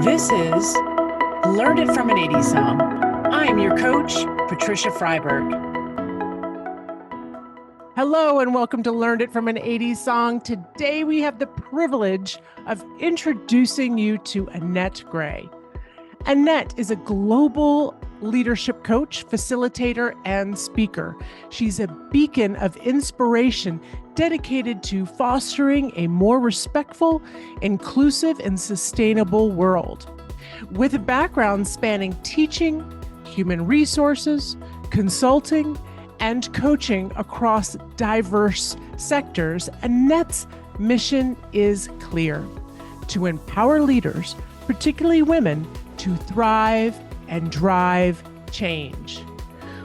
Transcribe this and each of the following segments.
This is Learn It from an 80s Song. I am your coach, Patricia Freiberg. Hello and welcome to Learn It from an 80s Song. Today we have the privilege of introducing you to Annette Gray. Annette is a global leadership coach, facilitator, and speaker. She's a beacon of inspiration dedicated to fostering a more respectful, inclusive, and sustainable world. With a background spanning teaching, human resources, consulting, and coaching across diverse sectors, Annette's mission is clear: to empower leaders, particularly women, to thrive and drive change.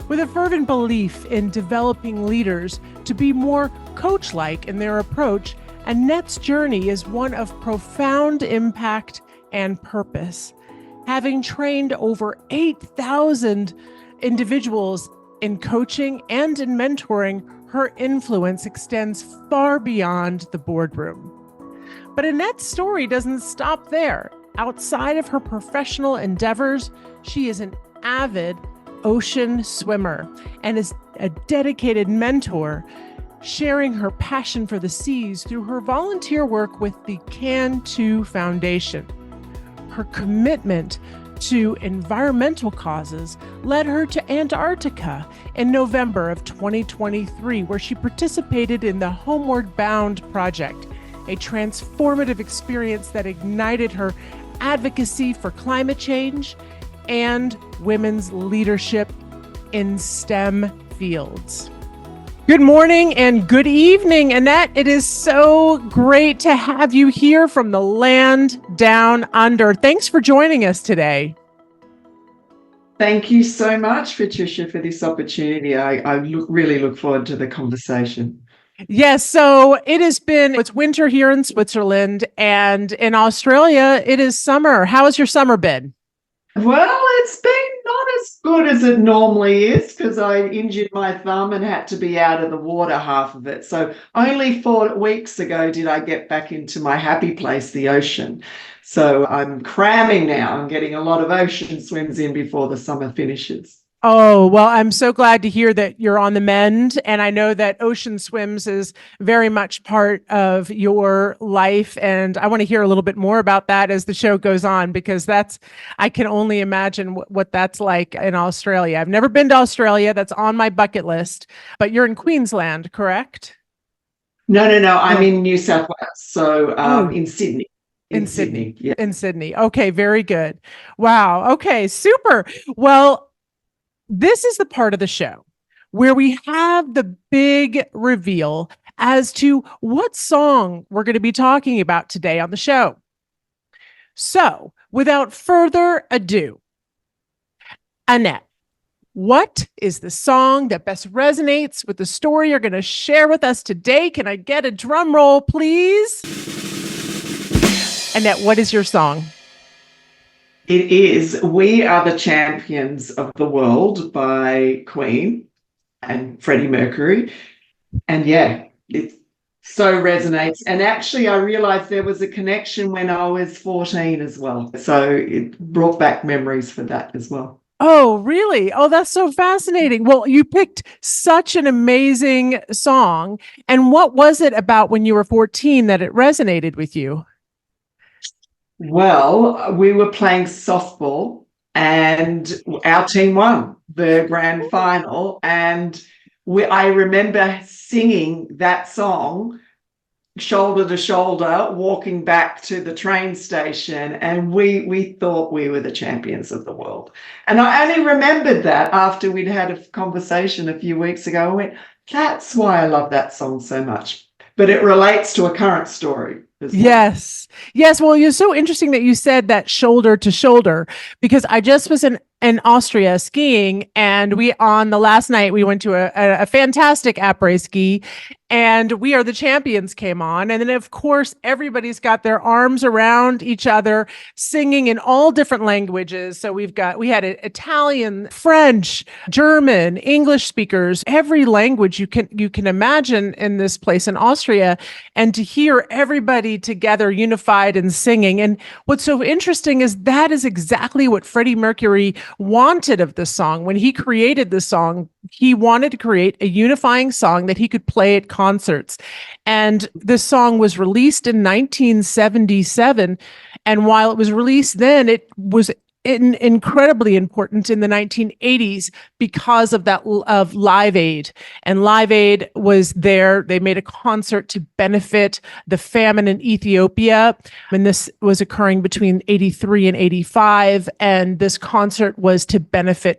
With a fervent belief in developing leaders to be more coach-like in their approach, Annette's journey is one of profound impact and purpose. Having trained over 8,000 individuals in coaching and in mentoring, her influence extends far beyond the boardroom. But Annette's story doesn't stop there. Outside of her professional endeavors, she is an avid ocean swimmer and is a dedicated mentor, sharing her passion for the seas through her volunteer work with the Can2 Foundation. Her commitment to environmental causes led her to Antarctica in November of 2023, where she participated in the Homeward Bound Project, a transformative experience that ignited her advocacy for climate change and women's leadership in STEM fields. Good morning and good evening, Annette. It is so great to have you here from the land down under. Thanks for joining us today. Thank you so much, Patricia, for this opportunity. I really look forward to the conversation. Yes, so it's winter here in Switzerland, and in Australia, it is summer. How has your summer been? Well, it's been not as good as it normally is because I injured my thumb and had to be out of the water half of it. So only 4 weeks ago did I get back into my happy place, the ocean. So I'm cramming now. I'm getting a lot of ocean swims in before the summer finishes. Oh, well, I'm so glad to hear that you're on the mend. And I know that ocean swims is very much part of your life. And I want to hear a little bit more about that as the show goes on, because I can only imagine what that's like in Australia. I've never been to Australia. That's on my bucket list. But you're in Queensland, correct? No. I'm in New South Wales. So in Sydney. In Sydney. Yeah. In Sydney. Okay, very good. Wow. Okay, super. Well, this is the part of the show where we have the big reveal as to what song we're going to be talking about today on the show. So, without further ado, Annette, what is the song that best resonates with the story you're going to share with us today? Can I get a drum roll, please? Annette, what is your song? It is We Are the Champions of the World by Queen and Freddie Mercury. And yeah, it so resonates. And actually, I realized there was a connection when I was 14 as well. So it brought back memories for that as well. Oh, really? Oh, that's so fascinating. Well, you picked such an amazing song. And what was it about when you were 14 that it resonated with you? Well, we were playing softball and our team won the grand final. And I remember singing that song shoulder to shoulder, walking back to the train station. And we thought we were the champions of the world. And I only remembered that after we'd had a conversation a few weeks ago. I went, that's why I love that song so much. But it relates to a current story. Yes. Well, it's so interesting that you said that shoulder to shoulder, because I just was in Austria skiing, and on the last night we went to a fantastic après ski, and We Are the Champions came on, and then of course everybody's got their arms around each other singing in all different languages. So we had Italian, French, German, English speakers, every language you can imagine in this place in Austria, and to hear everybody together unified and singing. And what's so interesting is that is exactly what Freddie Mercury wanted of the song. When he created the song, he wanted to create a unifying song that he could play at concerts. And this song was released in 1977. And while it was released then, it was incredibly important in the 1980s because of Live Aid. And Live Aid was there. They made a concert to benefit the famine in Ethiopia. And this was occurring between 83 and 85. And this concert was to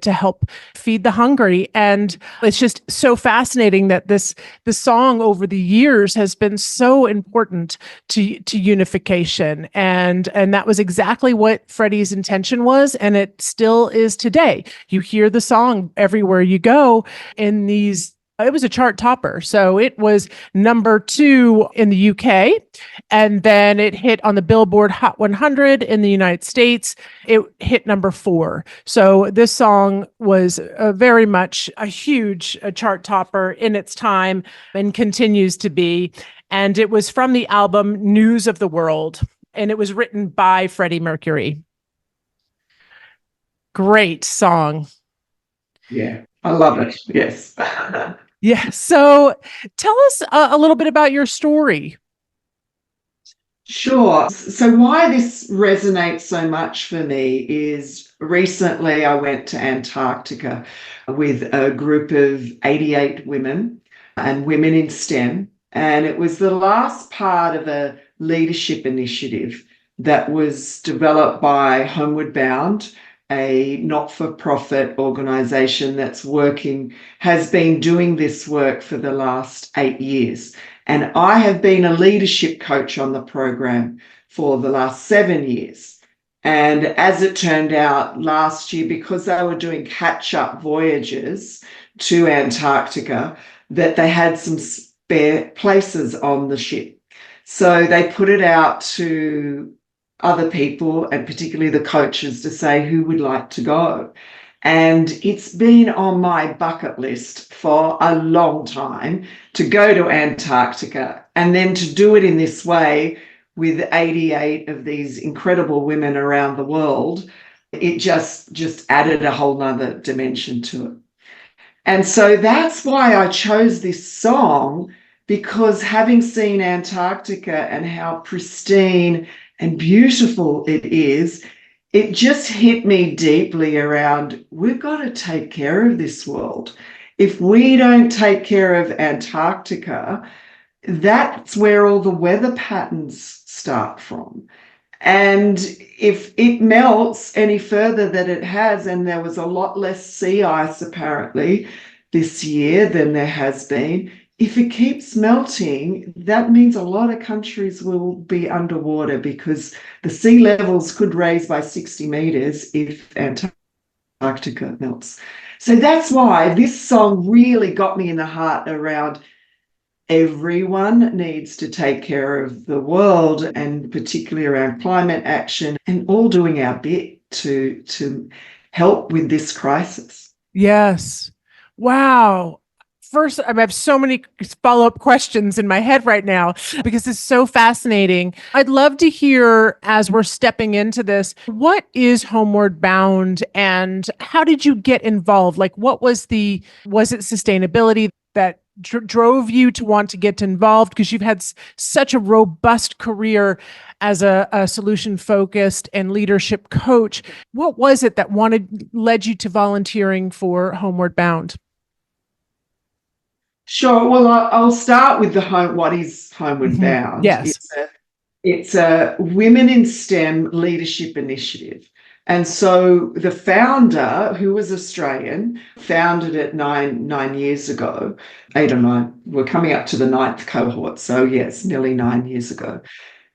help feed the hungry. And it's just so fascinating that the song over the years has been so important to unification. And that was exactly what Freddie's intention was. And it still is today. You hear the song everywhere you go it was a chart topper. So it was number 2 in the UK, and then it hit on the Billboard Hot 100 in the United States. It hit number 4. So this song was very much a huge chart topper in its time and continues to be. And it was from the album News of the World, and it was written by Freddie Mercury. Great song. Yeah, I love it. Yes. Yeah. So tell us a little bit about your story. Sure. So why this resonates so much for me is recently I went to Antarctica with a group of 88 women and women in STEM. And it was the last part of a leadership initiative that was developed by Homeward Bound, a not-for-profit organisation has been doing this work for the last 8 years. And I have been a leadership coach on the program for the last 7 years. And as it turned out last year, because they were doing catch-up voyages to Antarctica, that they had some spare places on the ship. So they put it out to other people, and particularly the coaches, to say who would like to go. And it's been on my bucket list for a long time to go to Antarctica, and then to do it in this way with 88 of these incredible women around the world. It just added a whole nother dimension to it. And so that's why I chose this song, because having seen Antarctica and how pristine and beautiful it is, it just hit me deeply around, we've got to take care of this world. If we don't take care of Antarctica, that's where all the weather patterns start from. And if it melts any further than it has, and there was a lot less sea ice apparently this year than there has been, if it keeps melting, that means a lot of countries will be underwater, because the sea levels could raise by 60 meters if Antarctica melts. So that's why this song really got me in the heart around everyone needs to take care of the world, and particularly around climate action, and all doing our bit to help with this crisis. Yes. Wow. First, I have so many follow-up questions in my head right now because it's so fascinating. I'd love to hear, as we're stepping into this, what is Homeward Bound and how did you get involved? Like, was it sustainability that drove you to want to get involved? Because you've had such a robust career as a solution-focused and leadership coach. What was it that led you to volunteering for Homeward Bound? Sure. Well, I'll start with what is Homeward Bound. Yes. It's a Women in STEM Leadership Initiative. And so the founder, who was Australian, founded it nine years ago, 8 or 9. We're coming up to the 9th cohort. So yes, nearly 9 years ago.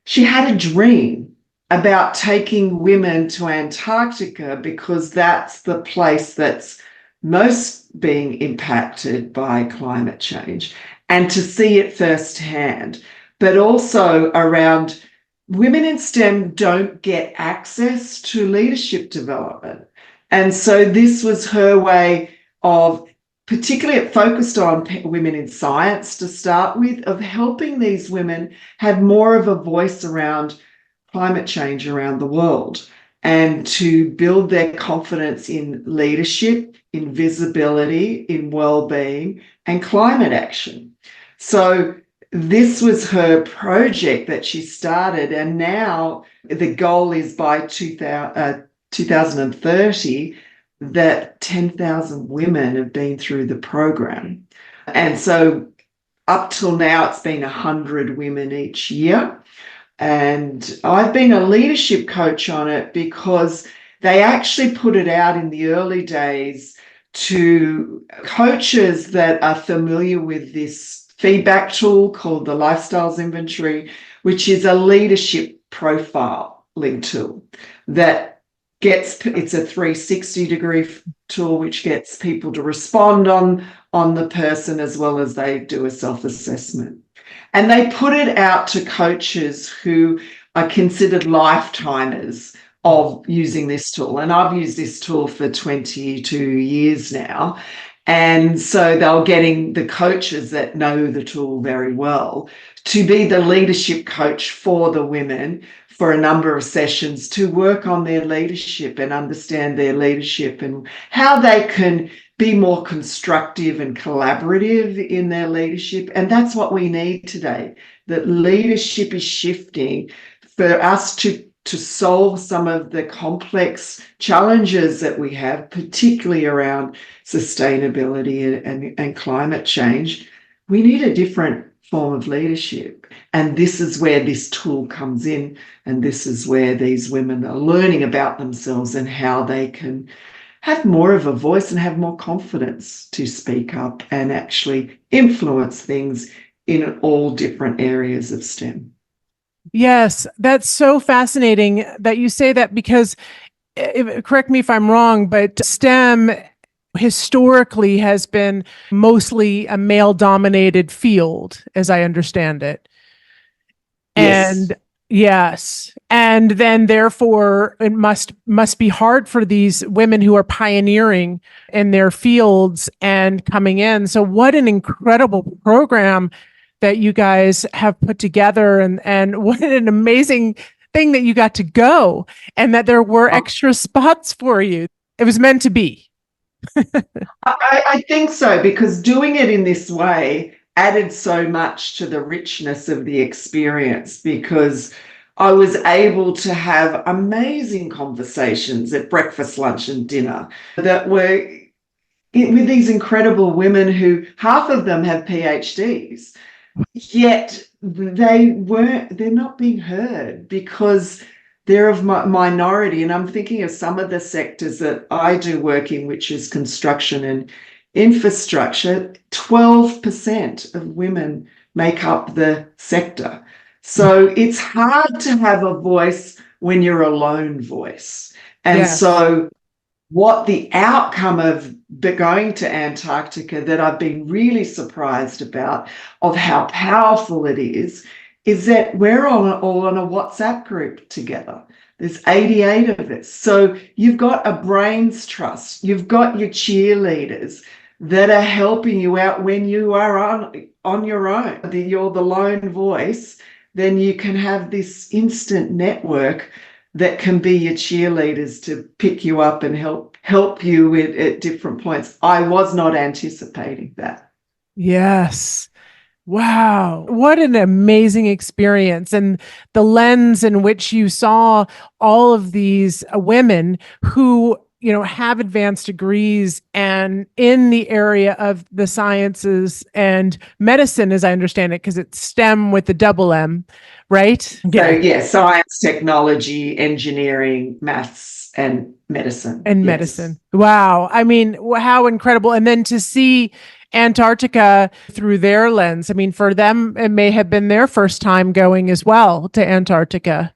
She had a dream about taking women to Antarctica because that's the place that's most being impacted by climate change, and to see it firsthand, but also around women in STEM don't get access to leadership development. And so this was her way of, particularly it focused on women in science to start with, of helping these women have more of a voice around climate change around the world and to build their confidence in leadership, in visibility, in well-being, and climate action. So this was her project that she started, and now the goal is by 2030 that 10,000 women have been through the program. And so up till now, it's been 100 women each year. And I've been a leadership coach on it because they actually put it out in the early days to coaches that are familiar with this feedback tool called the Lifestyles Inventory, which is a leadership profiling tool that it's a 360-degree tool which gets people to respond on the person as well as they do a self-assessment. And they put it out to coaches who are considered lifetimers of using this tool. And I've used this tool for 22 years now. And so they're getting the coaches that know the tool very well to be the leadership coach for the women for a number of sessions to work on their leadership and understand their leadership and how they can be more constructive and collaborative in their leadership. And that's what we need today, that leadership is shifting for us to solve some of the complex challenges that we have, particularly around sustainability and climate change. We need a different form of leadership. And this is where this tool comes in. And this is where these women are learning about themselves and how they can have more of a voice and have more confidence to speak up and actually influence things in all different areas of STEM. Yes, that's so fascinating that you say that, because, correct me if I'm wrong, but STEM historically has been mostly a male-dominated field, as I understand it. Yes. And yes, and then therefore it must be hard for these women who are pioneering in their fields and coming in. So what an incredible program that you guys have put together, and what an amazing thing that you got to go and that there were extra spots for you. It was meant to be. I think so, because doing it in this way added so much to the richness of the experience, because I was able to have amazing conversations at breakfast, lunch, and dinner that were with these incredible women who half of them have PhDs, yet they're not being heard because they're of minority. And I'm thinking of some of the sectors that I do work in, which is construction and infrastructure. 12% of women make up the sector. So it's hard to have a voice when you're a lone voice. And Yes. So what the outcome of going to Antarctica that I've been really surprised about, of how powerful it is that we're all on a WhatsApp group together. There's 88 of us. So you've got a brains trust. You've got your cheerleaders that are helping you out when you are on your own. You're the lone voice. Then you can have this instant network that can be your cheerleaders to pick you up and help you at different points. I was not anticipating that. Yes. Wow. What an amazing experience. And the lens in which you saw all of these women who, have advanced degrees and in the area of the sciences and medicine, as I understand it, because it's STEM with the double M, right? So yeah, science, technology, engineering, maths, and medicine. And yes. Medicine. Wow. I mean, how incredible. And then to see Antarctica through their lens. I mean, for them, it may have been their first time going as well to Antarctica.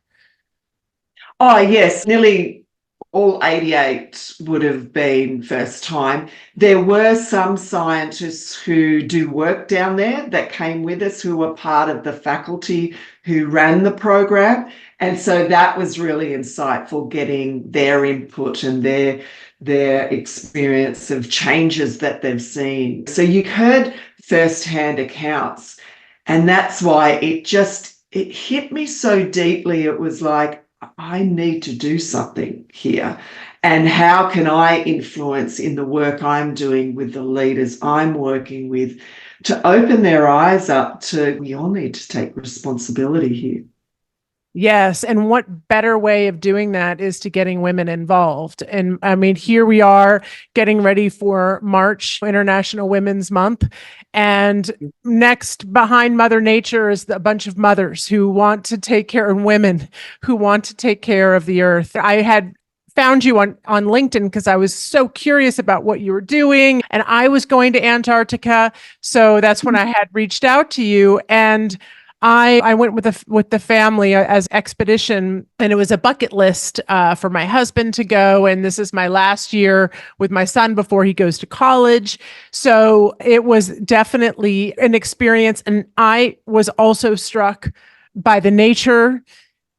Oh, yes, nearly all 88 would have been first time. There were some scientists who do work down there that came with us who were part of the faculty who ran the program. And so that was really insightful, getting their input and their experience of changes that they've seen. So you heard firsthand accounts, and that's why it hit me so deeply. It was like, I need to do something here. And how can I influence in the work I'm doing with the leaders I'm working with to open their eyes up to, we all need to take responsibility here. Yes. And what better way of doing that is to getting women involved. And I mean, here we are getting ready for March, International Women's Month. And next behind Mother Nature is a bunch of mothers who want to take care, and women who want to take care of the earth. I had found you on LinkedIn because I was so curious about what you were doing, and I was going to Antarctica. So that's when I had reached out to you. And I went with the family as expedition, and it was a bucket list for my husband to go. And this is my last year with my son before he goes to college. So it was definitely an experience. And I was also struck by the nature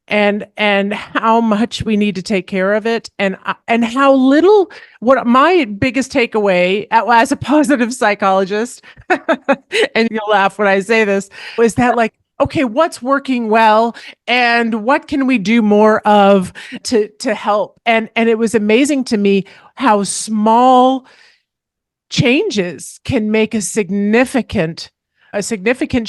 and how much we need to take care of it, and how little. What my biggest takeaway as a positive psychologist, and you'll laugh when I say this, was that, like, okay, what's working well and what can we do more of to help? And it was amazing to me how small changes can make a significant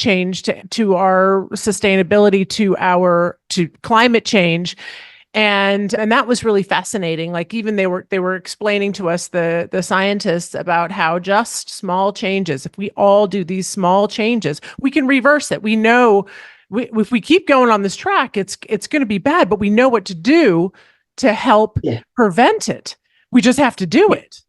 change to our sustainability, to climate change. And that was really fascinating. Like, even they were explaining to us, the scientists, about how just small changes, if we all do these small changes, we can reverse it. We know if we keep going on this track, it's going to be bad, but we know what to do to help prevent it. We just have to do it.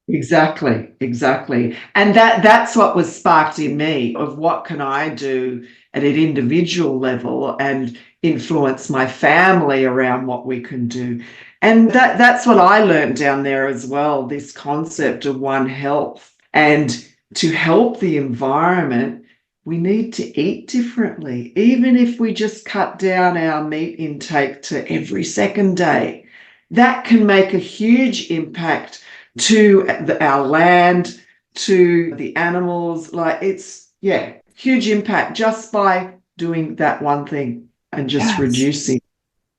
Exactly. And that's what was sparked in me, of what can I do at an individual level and influence my family around what we can do. And that's what I learned down there as well, this concept of One Health. And to help the environment, we need to eat differently. Even if we just cut down our meat intake to every second day, that can make a huge impact to our land, to the animals. Like, huge impact just by doing that one thing and just reducing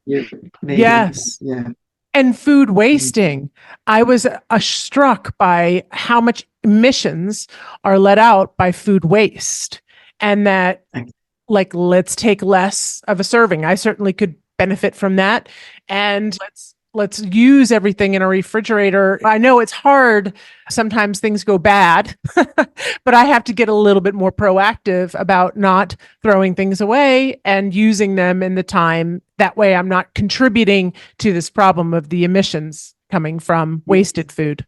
your meat. Yes. Yeah. And food wasting. I was struck by how much emissions are let out by food waste, and that, like, let's take less of a serving. I certainly could benefit from that. And let's use everything in a refrigerator. I know it's hard. Sometimes things go bad, but I have to get a little bit more proactive about not throwing things away and using them in the time. That way I'm not contributing to this problem of the emissions coming from wasted food.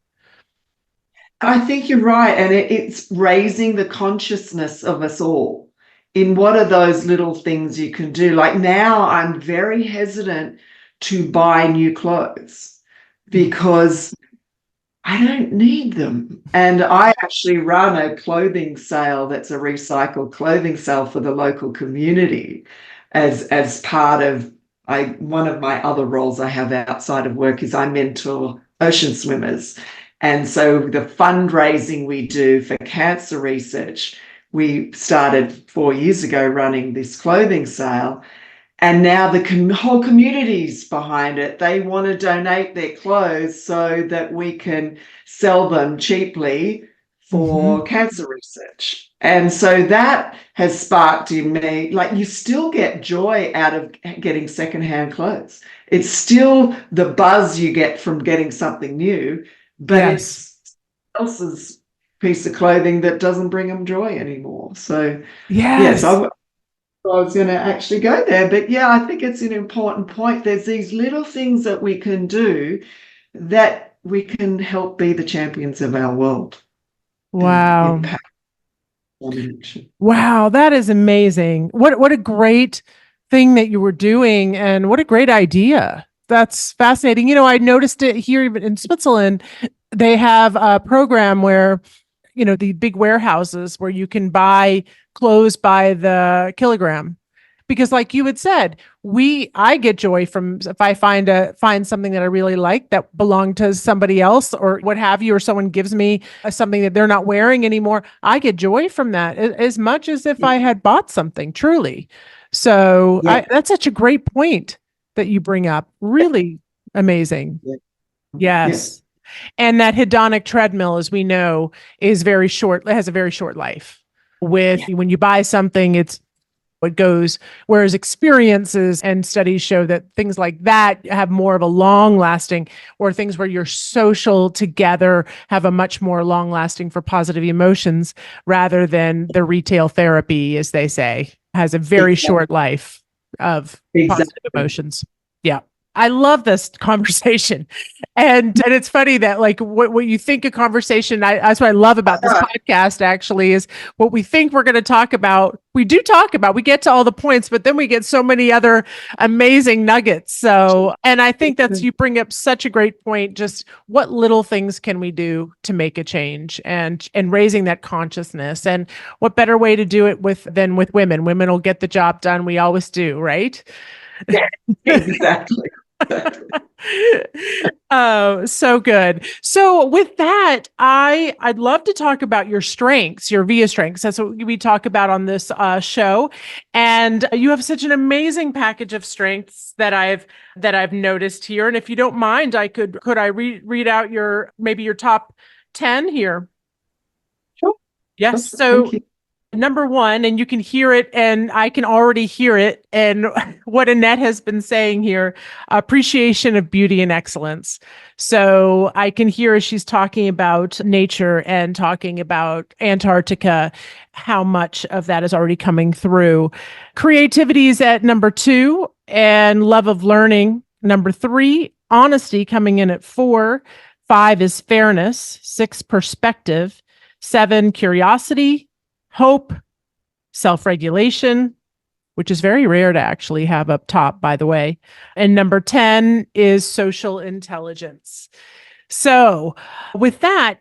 I think you're right. And it's raising the consciousness of us all in what are those little things you can do. Like, now I'm very hesitant to buy new clothes because I don't need them. And I actually run a clothing sale that's a recycled clothing sale for the local community as part of one of my other roles I have outside of work is I mentor ocean swimmers. And so the fundraising we do for cancer research, we started 4 years ago running this clothing sale. And now the whole community's behind it. They want to donate their clothes so that we can sell them cheaply for cancer research. And so that has sparked in me, like, you still get joy out of getting secondhand clothes. It's still the buzz you get from getting something new, but it's else's piece of clothing that doesn't bring them joy anymore. So yes, I was going to actually go there, but I think it's an important point. There's these little things that we can do that we can help be the champions of our world. Wow. Wow, that is amazing. What a great thing that you were doing, and what a great idea. That's fascinating. I noticed it here even in Switzerland. They have a program where, the big warehouses where you can buy clothes by the kilogram. Because like you had said, I get joy from if I find something that I really like that belonged to somebody else or what have you, or someone gives me something that they're not wearing anymore. I get joy from that as much as if I had bought something, truly. So that's such a great point that you bring up. Really amazing. Yeah. Yes. And that hedonic treadmill, as we know, is very short. It has a very short life. When you buy something, it goes, whereas experiences and studies show that things like that have more of a long lasting, or things where you're social together have a much more long lasting for positive emotions, rather than the retail therapy, as they say, has a very short life of positive emotions. Yeah. I love this conversation. And it's funny that like what you think a conversation, that's what I love about this podcast actually, is what we think we're going to talk about. We do talk about, we get to all the points, but then we get so many other amazing nuggets. So, and I think you bring up such a great point, just what little things can we do to make a change, and raising that consciousness, and what better way to do it than with women. Women will get the job done. We always do, right? Yeah, exactly. Oh, so good. So with that, I'd love to talk about your strengths, your VIA strengths. That's what we talk about on this show. And you have such an amazing package of strengths that I've noticed here. And if you don't mind, could I read out your top 10 here? Sure. Yes. So number one, and you can hear it, and I can already hear it, and what Annette has been saying here, appreciation of beauty and excellence. So I can hear as she's talking about nature and talking about Antarctica, how much of that is already coming through. Creativity is at number 2, and love of learning, number 3, honesty coming in at 4, 5 is fairness, 6, perspective, 7, curiosity, hope, self-regulation, which is very rare to actually have up top, by the way. And number 10 is social intelligence. So with that,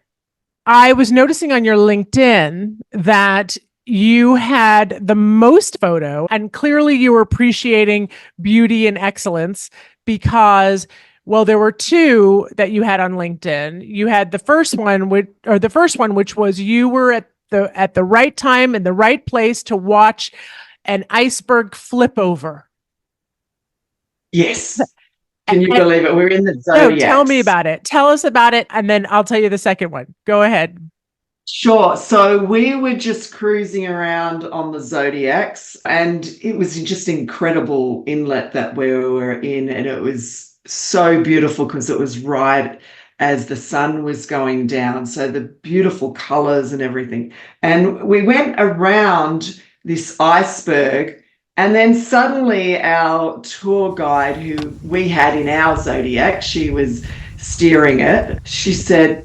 I was noticing on your LinkedIn that you had the most photo, and clearly you were appreciating beauty and excellence because, well, there were 2 that you had on LinkedIn. You had the first one, which was you were at the right time in the right place to watch an iceberg flip over. Yes. Can you believe it? We're in the Zodiacs. No, tell me about it. Tell us about it, and then I'll tell you the second one. Go ahead. Sure. So we were just cruising around on the Zodiacs, and it was just incredible inlet that we were in, and it was so beautiful because it was right as the sun was going down. So the beautiful colors and everything. And we went around this iceberg, and then suddenly our tour guide, who we had in our Zodiac, she was steering it. She said,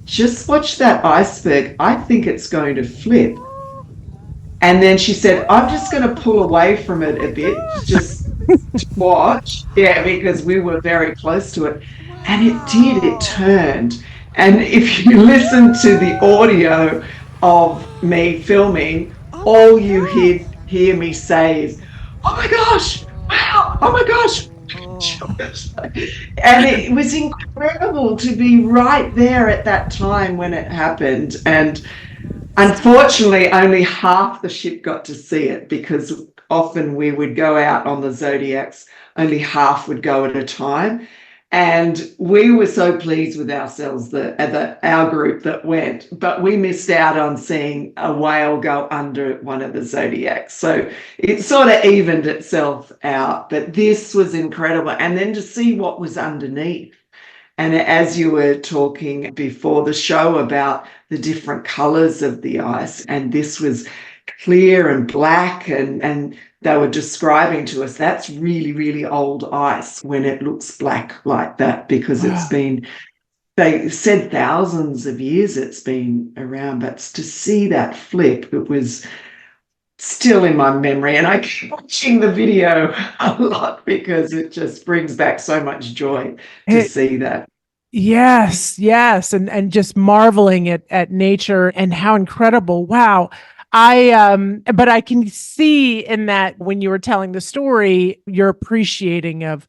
"Just watch that iceberg. I think it's going to flip." And then she said, "I'm just going to pull away from it a bit, just to watch." Yeah, because we were very close to it. And it did, it turned. And if you listen to the audio of me filming, all you hear me say is, "Oh my gosh, wow, oh my gosh." And it was incredible to be right there at that time when it happened. And unfortunately, only half the ship got to see it, because often we would go out on the Zodiacs, only half would go at a time. And we were so pleased with ourselves, our group that went, but we missed out on seeing a whale go under one of the Zodiacs. So it sort of evened itself out, but this was incredible. And then to see what was underneath. And as you were talking before the show about the different colors of the ice, and this was clear and black, and they were describing to us that's really, really old ice when it looks black like that, because it's been, they said thousands of years it's been around. But to see that flip, it was still in my memory, and I keep watching the video a lot because it just brings back so much joy to see that. Yes, yes, and just marveling at nature and how incredible. Wow. But I can see in that when you were telling the story, you're appreciating of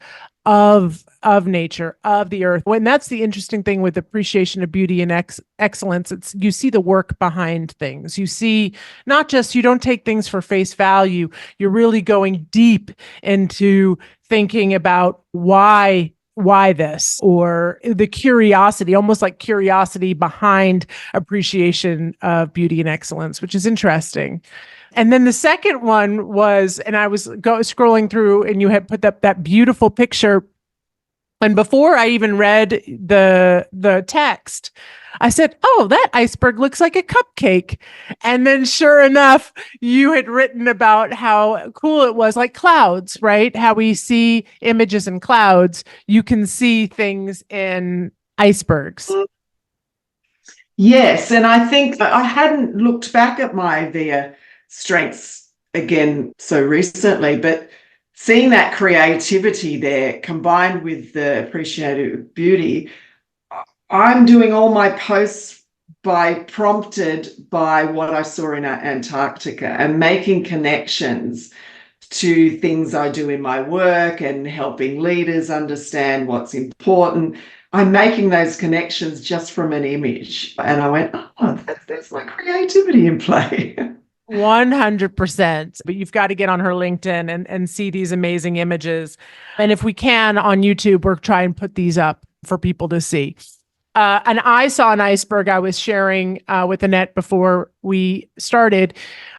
nature, of the earth. And that's the interesting thing with appreciation of beauty and excellence. It's you see the work behind things. You see not just you don't take things for face value. You're really going deep into thinking about why this, or the curiosity, almost like curiosity behind appreciation of beauty and excellence, which is interesting. And then the second one was, and I was scrolling through, and you had put up that beautiful picture. And before I even read the text, I said, "Oh, that iceberg looks like a cupcake." And then sure enough, you had written about how cool it was, like clouds, right? How we see images in clouds. You can see things in icebergs. Yes, and I think I hadn't looked back at my VIA strengths again so recently, but seeing that creativity there combined with the appreciative beauty, I'm doing all my posts prompted by what I saw in Antarctica and making connections to things I do in my work and helping leaders understand what's important. I'm making those connections just from an image. And I went, oh, that's my creativity in play. 100%. But you've got to get on her LinkedIn and see these amazing images. And if we can on YouTube, we'll try and put these up for people to see. And I saw an iceberg I was sharing with Annette before we started.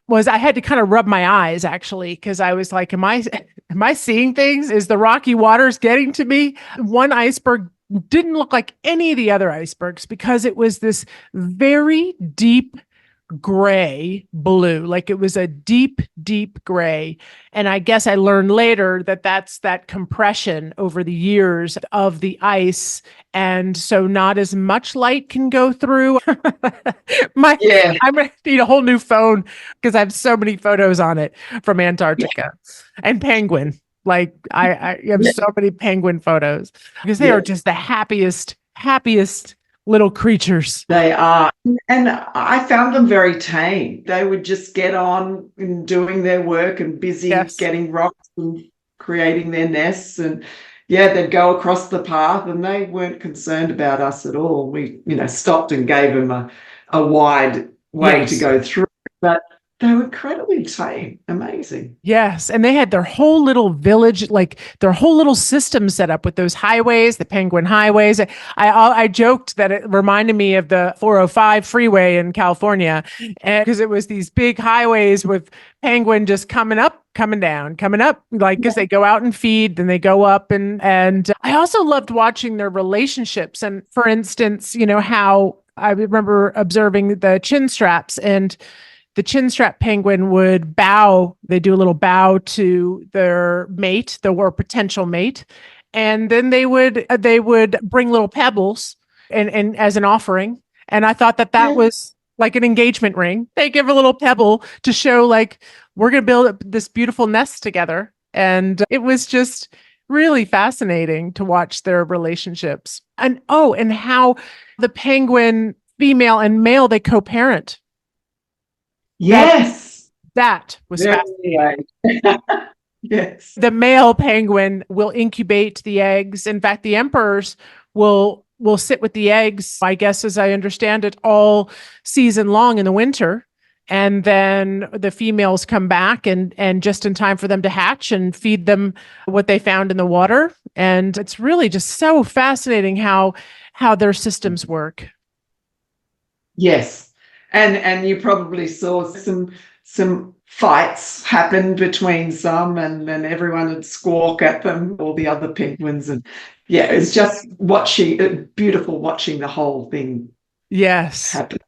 Was I had to kind of rub my eyes actually, because I was like, am I seeing things? Is the rocky waters getting to me? One iceberg didn't look like any of the other icebergs because it was this very deep gray blue, like it was a deep, deep gray. And I guess I learned later that that's that compression over the years of the ice. And so not as much light can go through. I'm going to need a whole new phone because I have so many photos on it from Antarctica and penguin. Like I have so many penguin photos because they are just the happiest little creatures. They are. And I found them very tame. They would just get on in doing their work and busy getting rocks and creating their nests. And they'd go across the path and they weren't concerned about us at all. We, stopped and gave them a wide way to go through. But they were incredibly tame. Amazing. Yes. And they had their whole little village, like their whole little system set up with those highways, the penguin highways. I joked that it reminded me of the 405 freeway in California, because it was these big highways with penguin just coming up, coming down, coming up, like because they go out and feed, then they go up. And I also loved watching their relationships. And for instance, how I remember observing the chin straps, and the chin strap penguin would bow. They do a little bow to their mate, or potential mate. And then they would bring little pebbles and as an offering. And I thought that was like an engagement ring. They give a little pebble to show like, we're going to build this beautiful nest together. And it was just really fascinating to watch their relationships. And how the penguin female and male, they co-parent. Yes. That was fascinating. Yes. The male penguin will incubate the eggs. In fact, the emperors will sit with the eggs, I guess, as I understand it, all season long in the winter. And then the females come back and just in time for them to hatch and feed them what they found in the water. And it's really just so fascinating how their systems work. Yes. And you probably saw some fights happen between some, and then everyone would squawk at them, all the other penguins. And it's just beautiful watching the whole thing happen.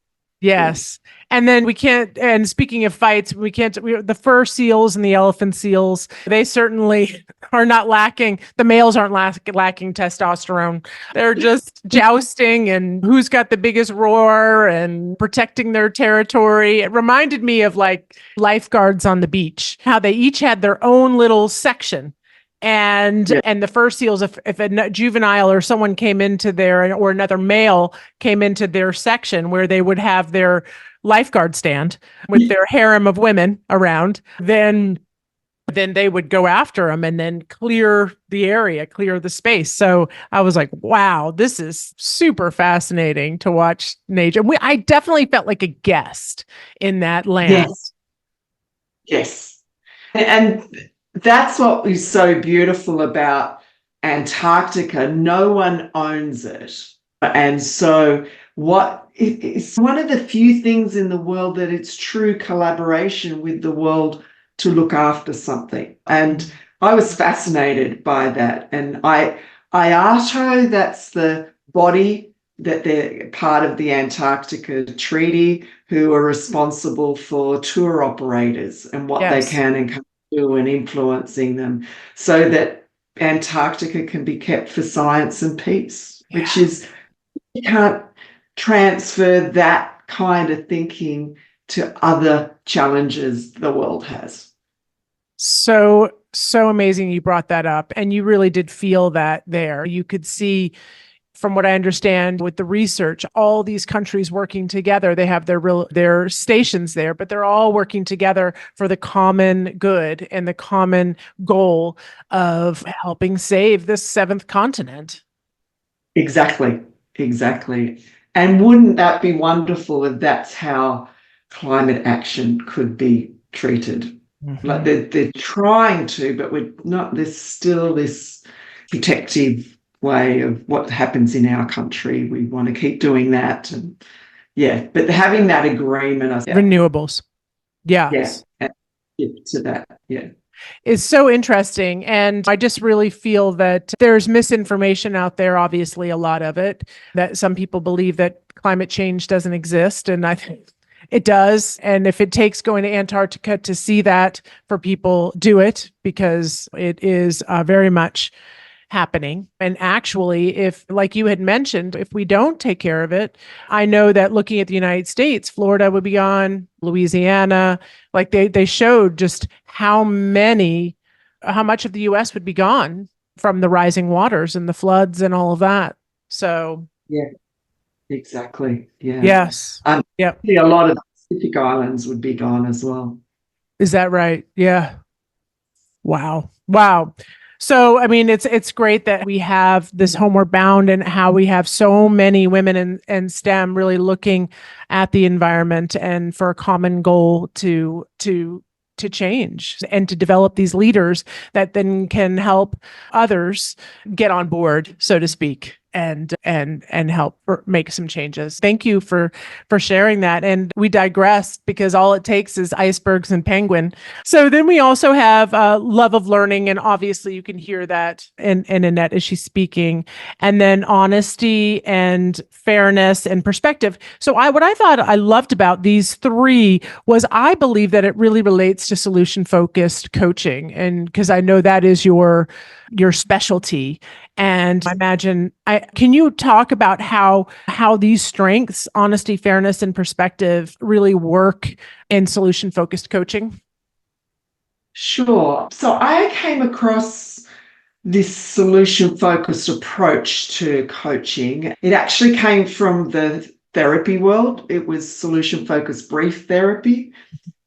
Yes. And then we can't, and speaking of fights, the fur seals and the elephant seals, they certainly are not lacking. The males aren't lacking testosterone. They're just jousting and who's got the biggest roar and protecting their territory. It reminded me of like lifeguards on the beach, how they each had their own little section. And the fur seals, if a juvenile or someone came into or another male came into their section where they would have their lifeguard stand with their harem of women around, then they would go after them and then clear the area, clear the space. So I was like, wow, this is super fascinating to watch nature. I definitely felt like a guest in that land. Yes. And that's what is so beautiful about Antarctica. No one owns it. And so it's one of the few things in the world that it's true collaboration with the world to look after something. And I was fascinated by that. And IATO, that's the body that they're part of the Antarctica Treaty, who are responsible for tour operators and what they can and can't do and influencing them so that Antarctica can be kept for science and peace, which is, you can't transfer that kind of thinking to other challenges the world has. So amazing you brought that up. And you really did feel that there. You could see, from what I understand with the research, all these countries working together. They have their stations there, but they're all working together for the common good and the common goal of helping save this seventh continent. Exactly. And wouldn't that be wonderful if that's how climate action could be treated? Mm-hmm. Like they're trying to, but we're not. There's still this protective way of what happens in our country. We want to keep doing that, and but having that agreement, renewables, to that, is so interesting. And I just really feel that there's misinformation out there, obviously a lot of it, that some people believe that climate change doesn't exist, and I think it does. And if it takes going to Antarctica to see that for people, do it, because it is very much happening. And actually, if, like you had mentioned, if we don't take care of it, I know that looking at the United States, Florida would be gone, Louisiana, like they showed just how much of the US would be gone from the rising waters and the floods and all of that. So exactly. Yes. A lot of the Pacific Islands would be gone as well. Is that right? Yeah. Wow. So, I mean, it's great that we have this Homeward Bound and how we have so many women in STEM really looking at the environment and for a common goal to change and to develop these leaders that then can help others get on board, so to speak, and help make some changes. Thank you for sharing that. And we digressed because all it takes is icebergs and penguin. So then we also have love of learning, and obviously you can hear that in Annette as she's speaking, and then honesty and fairness and perspective. So what I thought I loved about these three was I believe that it really relates to solution-focused coaching, and because I know that is your specialty. And I imagine, can you talk about how these strengths, honesty, fairness, and perspective, really work in solution-focused coaching? Sure. So I came across this solution-focused approach to coaching. It actually came from the therapy world. It was solution-focused brief therapy.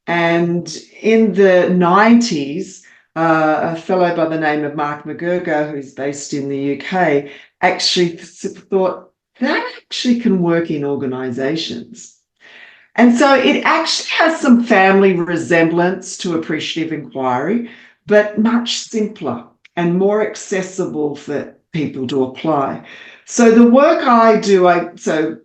And in the 90s, a fellow by the name of Mark McGurger, who's based in the UK, actually thought that actually can work in organisations. And so it actually has some family resemblance to appreciative inquiry, but much simpler and more accessible for people to apply. So the work I do, so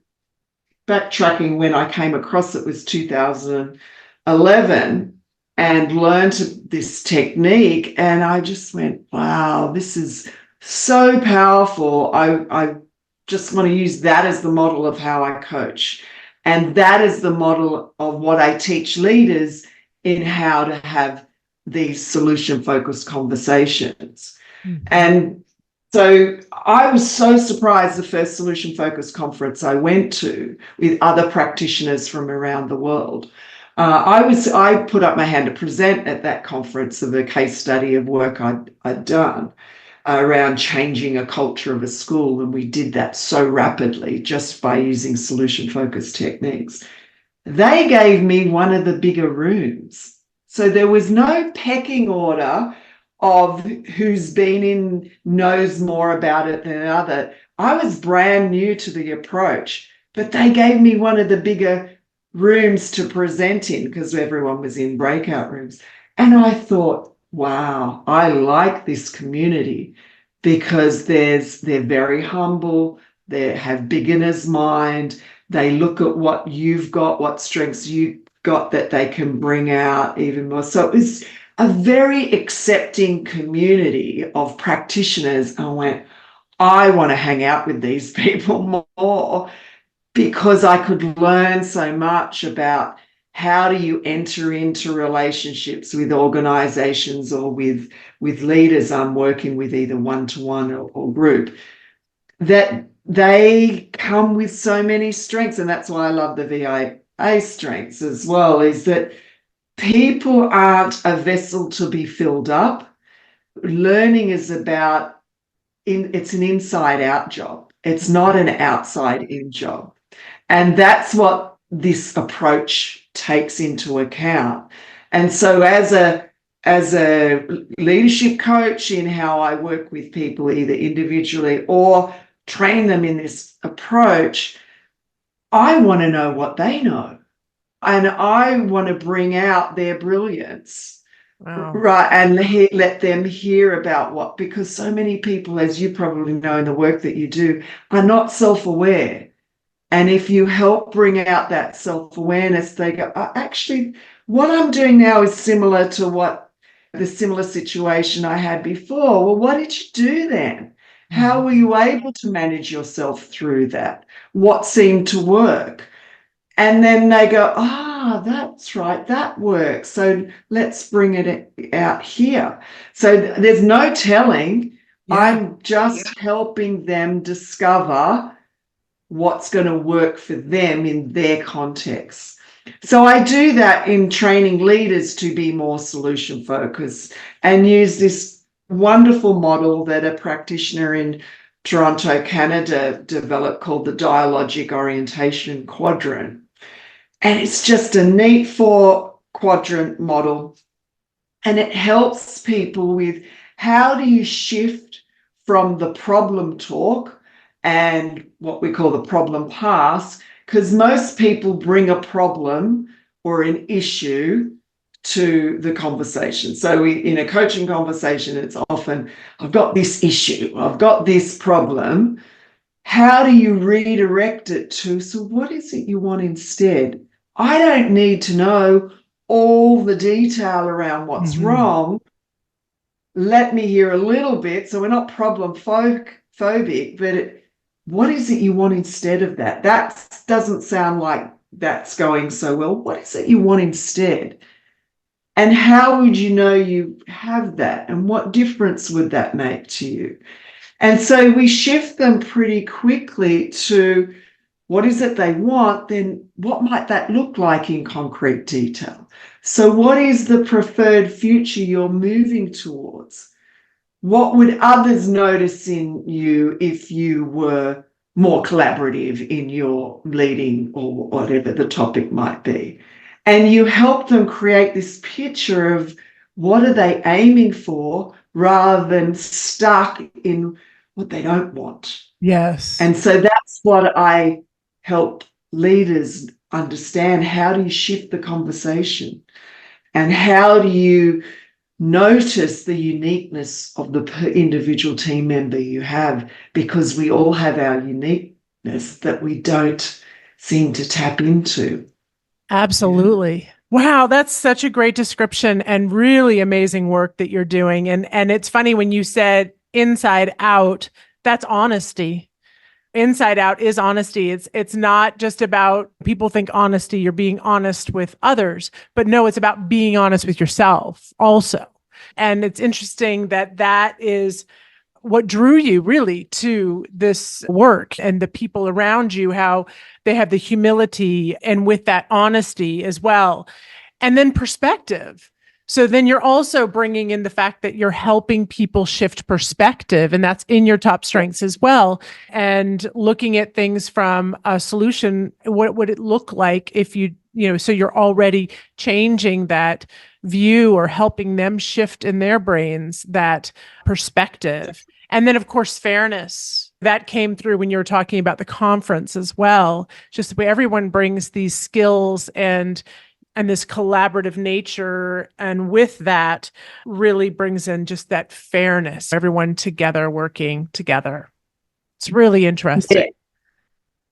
backtracking, when I came across it was 2011, and learned this technique, and I just went, wow, this is so powerful. I just want to use that as the model of how I coach. And that is the model of what I teach leaders in how to have these solution-focused conversations. Mm-hmm. And so I was so surprised the first solution-focused conference I went to with other practitioners from around the world. I put up my hand to present at that conference of a case study of work I'd done around changing a culture of a school. And we did that so rapidly just by using solution-focused techniques. They gave me one of the bigger rooms. So there was no pecking order of who's been in, knows more about it than another. I was brand new to the approach, but they gave me one of the bigger rooms to present in because everyone was in breakout rooms. And I thought, wow, I like this community because they're very humble, they have beginner's mind, they look at what you've got, what strengths you've got that they can bring out even more. So it was a very accepting community of practitioners. I went, I want to hang out with these people more because I could learn so much about how do you enter into relationships with organizations or with leaders I'm working with, either one-to-one or group, that they come with so many strengths. And that's why I love the VIA strengths as well, is that people aren't a vessel to be filled up. Learning is about, it's an inside-out job. It's not an outside-in job. And that's what this approach takes into account. And so as a leadership coach in how I work with people, either individually or train them in this approach, I want to know what they know. And I want to bring out their brilliance. Wow. Right, and let them hear about what, because so many people, as you probably know in the work that you do, are not self-aware. And if you help bring out that self-awareness, they go, oh, actually, what I'm doing now is similar to what the similar situation I had before. Well, what did you do then? How were you able to manage yourself through that? What seemed to work? And then they go, that's right, that works. So let's bring it out here. So there's no telling. Yeah. I'm just helping them discover what's going to work for them in their context. So I do that in training leaders to be more solution focused and use this wonderful model that a practitioner in Toronto, Canada developed called the dialogic orientation quadrant. And it's just a neat 4-quadrant model. And it helps people with how do you shift from the problem talk and what we call the problem pass, because most people bring a problem or an issue to the conversation. So in a coaching conversation, it's often, I've got this issue, I've got this problem. How do you redirect it to, so what is it you want instead? I don't need to know all the detail around what's wrong. Let me hear a little bit. So we're not problem phobic, but what is it you want instead of that? That doesn't sound like that's going so well. What is it you want instead? And how would you know you have that? And what difference would that make to you? And so we shift them pretty quickly to what is it they want, then what might that look like in concrete detail? So what is the preferred future you're moving towards? What would others notice in you if you were more collaborative in your leading or whatever the topic might be? And you help them create this picture of what are they aiming for rather than stuck in what they don't want. Yes. And so that's what I help leaders understand. How do you shift the conversation? And how do you notice the uniqueness of the individual team member you have? Because we all have our uniqueness that we don't seem to tap into. Absolutely. Wow, that's such a great description and really amazing work that you're doing. And it's funny when you said inside out, that's honesty. inside out is honesty. It's not just about, people think honesty, you're being honest with others, but no, it's about being honest with yourself also. And it's interesting that that is what drew you really to this work, and the people around you, how they have the humility and with that honesty as well. And then perspective. So then you're also bringing in the fact that you're helping people shift perspective, and that's in your top strengths as well. And looking at things from a solution, what would it look like if so you're already changing that view or helping them shift in their brains that perspective. And then, of course, fairness. That came through when you were talking about the conference as well. Just the way everyone brings these skills and this collaborative nature. And with that, really brings in just that fairness, everyone together, working together. It's really interesting. Yeah.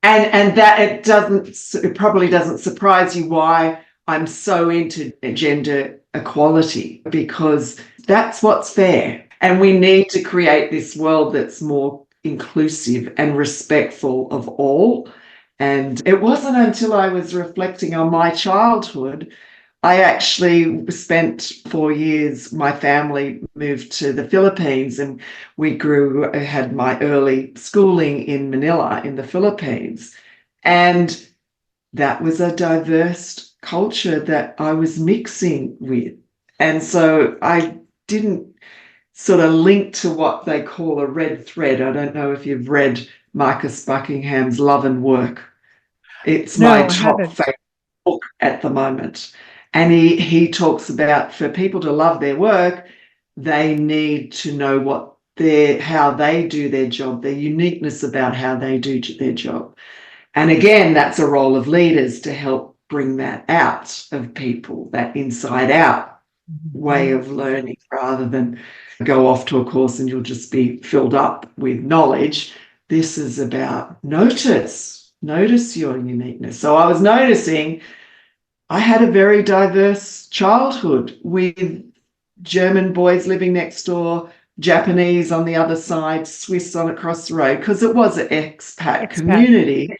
And that it probably doesn't surprise you why I'm so into gender equality, because that's what's fair. And we need to create this world that's more inclusive and respectful of all. And it wasn't until I was reflecting on my childhood, I actually spent 4 years, my family moved to the Philippines, and I had my early schooling in Manila in the Philippines. And that was a diverse culture that I was mixing with. And so I didn't sort of link to what they call a red thread. I don't know if you've read Marcus Buckingham's Love and Work. It's my top favorite book at the moment. And he talks about, for people to love their work, they need to know how they do their job, their uniqueness about how they do their job. And again, that's a role of leaders to help bring that out of people, that inside out way of learning, rather than go off to a course and you'll just be filled up with knowledge. This is about notice your uniqueness. So I was noticing I had a very diverse childhood, with German boys living next door, Japanese on the other side, Swiss on across the road, because it was an expat community.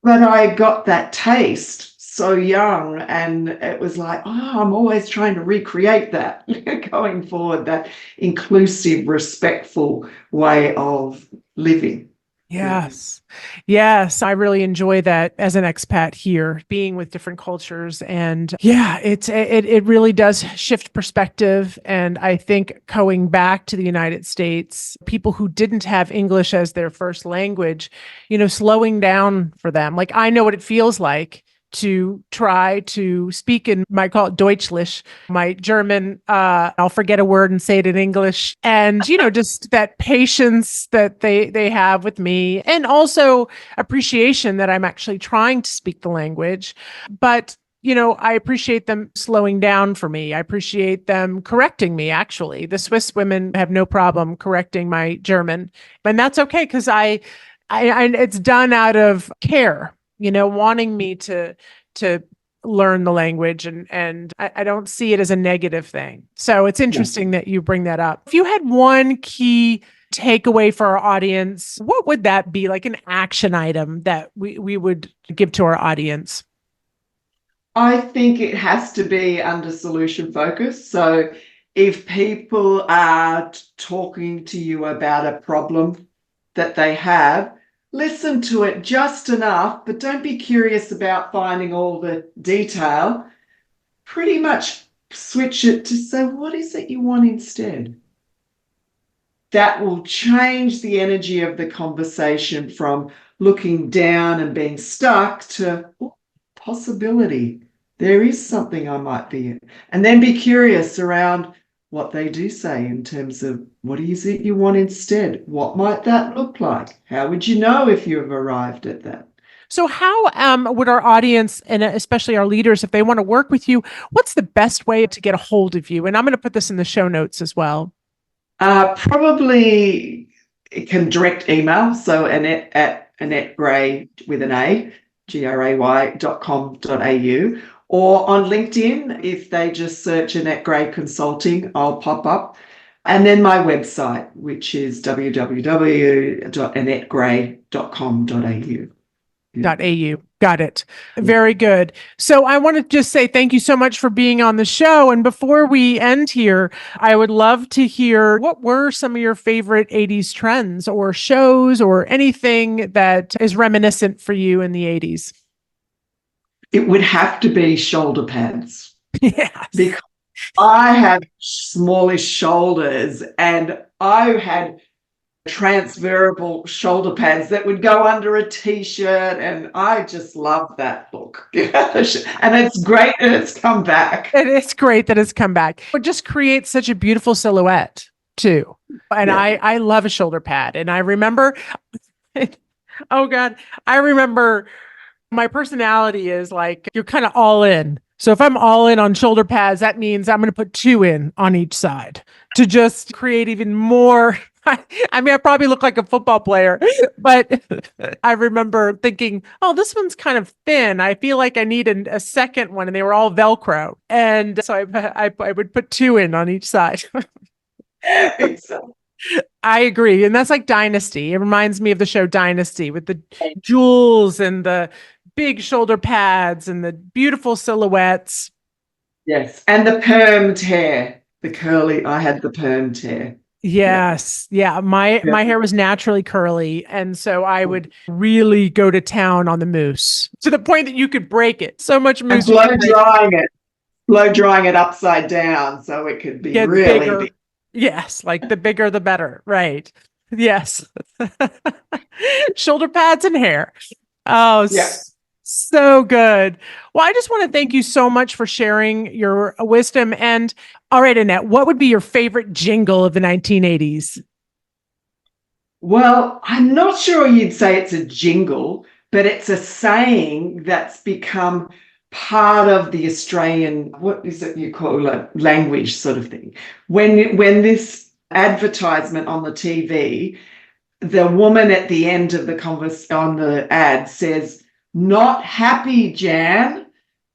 But I got that taste so young, and it was like, I'm always trying to recreate that going forward, that inclusive, respectful way of living. Yes. Yes. I really enjoy that as an expat here, being with different cultures. And yeah, it really does shift perspective. And I think going back to the United States, people who didn't have English as their first language, slowing down for them. Like, I know what it feels like to try to speak in, I call it Deutschlish, my German, I'll forget a word and say it in English. And, just that patience that they have with me, and also appreciation that I'm actually trying to speak the language. But, I appreciate them slowing down for me. I appreciate them correcting me, actually. The Swiss women have no problem correcting my German. And that's okay, because I it's done out of care. Wanting me to learn the language, and I don't see it as a negative thing. So it's interesting that you bring that up. If you had one key takeaway for our audience, what would that be? Like an action item that we would give to our audience? I think it has to be under solution focus. So if people are talking to you about a problem that they have, listen to it just enough, but don't be curious about finding all the detail. Pretty much switch it to say, what is it you want instead? That will change the energy of the conversation from looking down and being stuck to possibility. There is something I might be in. And then be curious around what they do say in terms of, what is it you want instead? What might that look like? How would you know if you've arrived at that? So how would our audience, and especially our leaders, if they want to work with you, what's the best way to get a hold of you? And I'm going to put this in the show notes as well. Probably it can direct email. So Annette at Annette Gray with an A, gray.com.au, or on LinkedIn, if they just search Annette Gray Consulting, I'll pop up. And then my website, which is www.annettegray.com.au. .au. Got it. Very good. So I want to just say thank you so much for being on the show. And before we end here, I would love to hear what were some of your favorite 80s trends or shows or anything that is reminiscent for you in the 80s. It would have to be shoulder pads. Yes. Because I have smallish shoulders and I had transferable shoulder pads that would go under a t-shirt, and I just love that look. And it's great that it's come back. It is great that it's come back. It just creates such a beautiful silhouette too. And yeah. I love a shoulder pad. And I remember, oh God, I remember my personality is like, you're kind of all in. So if I'm all in on shoulder pads, that means I'm going to put 2 in on each side to just create even more. I mean, I probably look like a football player, but I remember thinking, oh, this one's kind of thin. I feel like I need a second one, and they were all Velcro. And so I would put 2 in on each side. I agree. And that's like Dynasty. It reminds me of the show Dynasty with the jewels and the big shoulder pads and the beautiful silhouettes. Yes. And the permed hair, the curly, I had the permed hair. Yes. Yeah. My hair was naturally curly. And so I would really go to town on the mousse to the point that you could break it. So much mousse. And blow drying it upside down so it could be really bigger. Big. Yes. Like the bigger, the better. right. Yes. Shoulder pads and hair. Oh, yes. So good. Well, I just want to thank you so much for sharing your wisdom. And all right, Annette, what would be your favorite jingle of the 1980s? Well, I'm not sure you'd say it's a jingle, but it's a saying that's become part of the Australian, what is it you call it, language sort of thing. When this advertisement on the TV, the woman at the end of on the ad says, "Not happy, Jan,"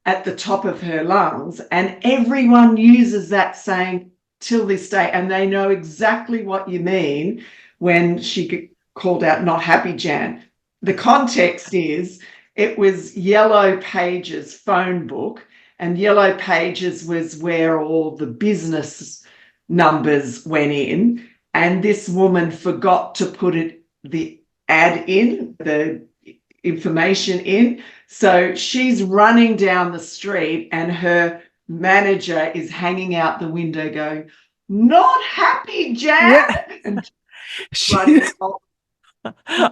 at the top of her lungs. And everyone uses that saying till this day. And they know exactly what you mean when she called out "Not happy, Jan." The context is it was Yellow Pages phone book, and Yellow Pages was where all the business numbers went in. And this woman forgot to put the ad in, the information in. So she's running down the street and her manager is hanging out the window going, "Not happy, Jan." Yeah.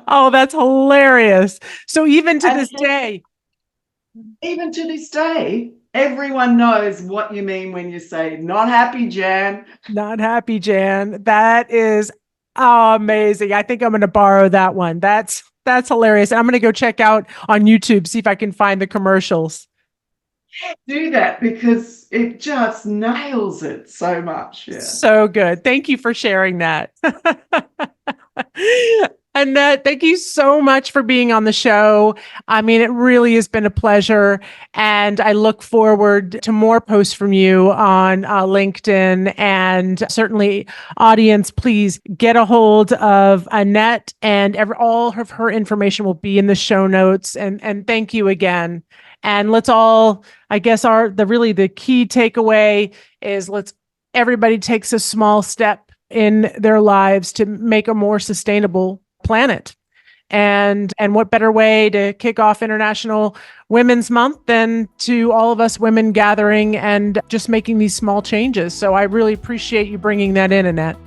Oh, that's hilarious. So even to this day, everyone knows what you mean when you say "Not happy, Jan." Not happy, Jan. That is amazing. I think I'm going to borrow that one. That's hilarious. And I'm going to go check out on YouTube, see if I can find the commercials. Do that because it just nails it so much. Yeah. So good. Thank you for sharing that. Annette, thank you so much for being on the show. I mean, it really has been a pleasure. And I look forward to more posts from you on LinkedIn. And certainly, audience, please get a hold of Annette, and all of her information will be in the show notes. And thank you again. And let's all, I guess, the key takeaway is everybody takes a small step in their lives to make a more sustainable planet. And what better way to kick off International Women's Month than to all of us women gathering and just making these small changes. So I really appreciate you bringing that in, Annette.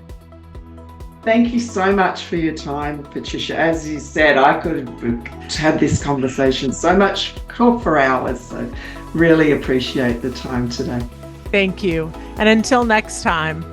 Thank you so much for your time, Patricia. As you said, I could have had this conversation so much for hours. So really appreciate the time today. Thank you. And until next time.